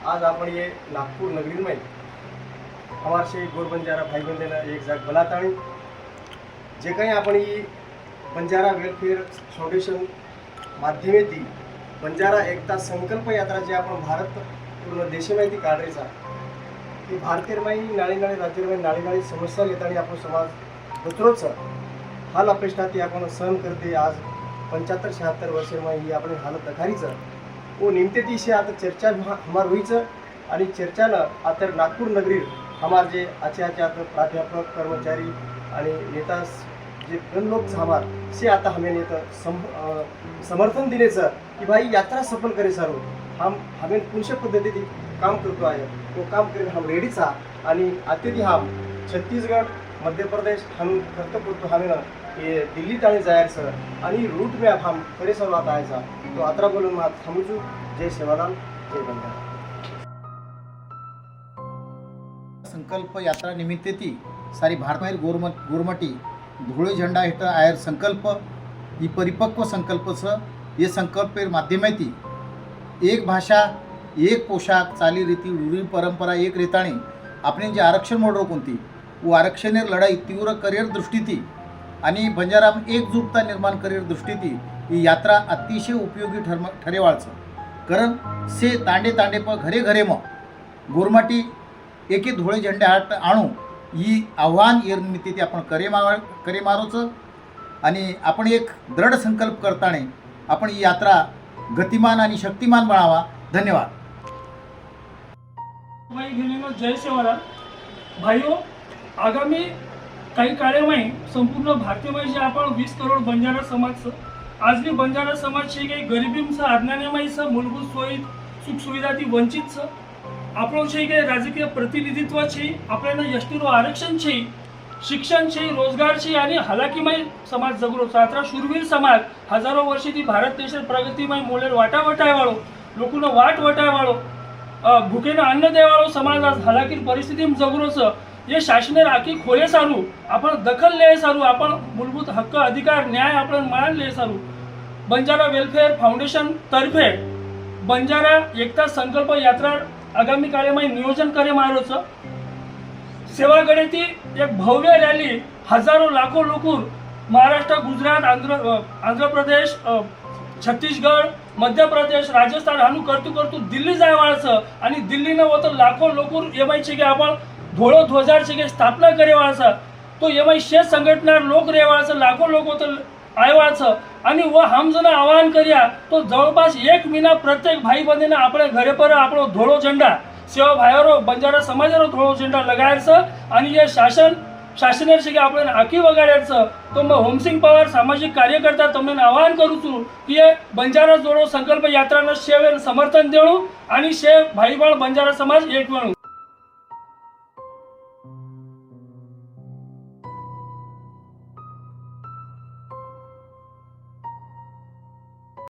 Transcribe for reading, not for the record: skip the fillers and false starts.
आज आपण ये नागपुर नगरी में हमारे से गोर बंजारा भाई बंदे एक जाग बलाताणी जे काही आपण ही बंजारा वेलफेअर फाउंडेशन माध्यमेती बंजारा एकता संकल्प यात्रा जे आपण भारत पूर्ण देशमाहिती काढायचा की भारतीय नाळी राज्य नाळी समस्या येताना आपण समाज दररोज हाल अपेक्षा ती आपण सहन करते। आज 75-76 वर्ष में ही अपने हालत दखारीच वो निमते दिशे आता चर्चा हमार हुईच आणि चर्चानं आता नागपूर नगरी हमार जे आचे प्राध्यापक कर्मचारी आणि नेता जे गण लोग हमार से आता हमें नेता समर्थन दिलेच की भाई यात्रा सफल करे सारो हमें पुरुष पद्धती काम करतो आहे वो काम करें हम रेडीच आणि आते हम छत्तीसगढ़ मध्य प्रदेश हम करतो करतो हमें ये दिल्ली ताणी जायचं आणि रूट मॅप हम करे सवलात आयचा तो आत्रा बोलून मग थांबूचू। जय सेवालाल, जय बंजारा। संकल्प यात्रा निमित्त ती सारी भारतमाहीर गोरमटी धुळे झेंडा हेठ आयर संकल्प ही परिपक्व संकल्पचं ये संकल्प माध्यमेती एक भाषा एक पोशाक चाली रीती रूढी परंपरा एक रेताणी आपण जे आरक्षण मोडरो कोणती वो आरक्षणेर लढाई तीव्र करिअर दृष्टीती आणि बंजारा एकजुटता निर्माण करिअर दृष्टीती ही यात्रा अतिशय उपयोगी ठरेवाळचं कारण से तांडे तांडे प घरे घरे मग गोरमाटी एके धुळे झेंडे हाट आणू ही आव्हान या निमित्ती आपण करे मारोचं आणि आपण एक दृढ संकल्प करताने आपण ही यात्रा गतिमान आणि शक्तिमान बनावा। धन्यवाद। जय सेवालाल भाइयों, आगामी काही काळामध्ये संपूर्ण भारतीय जे आपण 20 करोड बंजारा समाज आज भी बंजारा समाज છે કે ગરીબીમાં આજ્ઞાનેમાં છે મૂળભૂત સુખ સુવિધાથી વંચિત છે। આપણો છે કે રાજકીય પ્રતિનિધિત્વ છે, આપણે એસટીનું આરક્ષણ છે, શિક્ષણ છે, રોજગાર છે અને હાલાકીમાં સમાજ જગરો સાતરા શૂરવીર સમાજ હજારો વર્ષથી ભારત દેશ પ્રગતિમાં મોલેલ વાટા વટાયવાળો લોકોનો વાટ વટાયવાળો ભૂખેને અન્ન દેવાળો સમાજ आज હાલાકી પરિસ્થિતિમાં જગરો છે। ये शासने राखी खोले सारू आपण दखल ले सारू आपण मूलभूत हक्क अधिकार न्याय आपण मान ले सारू बंजारा वेलफेअर फाउंडेशन तर्फे बंजारा एकता संकल्प यात्रा आगामी काळामध्ये नियोजन करे मारोच सेवागडेती एक भव्य रॅली हजारों लाखों लोक महाराष्ट्र गुजरात आंध्र प्रदेश छत्तीसगढ़ मध्य प्रदेश राजस्थान हानू करतू दिल्ली जायवाळचं आणि दिल्लीनं होतं लाखों लोक एमायचे की आपण धोळो ध्वजार से स्थापना करेवाळा तो एमाई शेष संघटना लोक रेवाळा लाखों लोक होतं आयवाळा आणि व हम जन आवाहन करिया तो जवळपास 1 महीना प्रत्येक भाई बंधीने अपने घरे पर आपणो धोळो झंडा सेवा भाईरो बंजारा समाजारो धोळो झंडा लगायचं आणि ये शासनेर से आपण आखी वगाड्याचं तो मैं होमसिंग पवार सामाजिक कार्यकर्ता તમને आवाहन करू છું की बंजारा जोडो संकल्प यात्राना सेवेन समर्थन देणू आणि शे भाई बाळ बंजारा समाज एक बनू।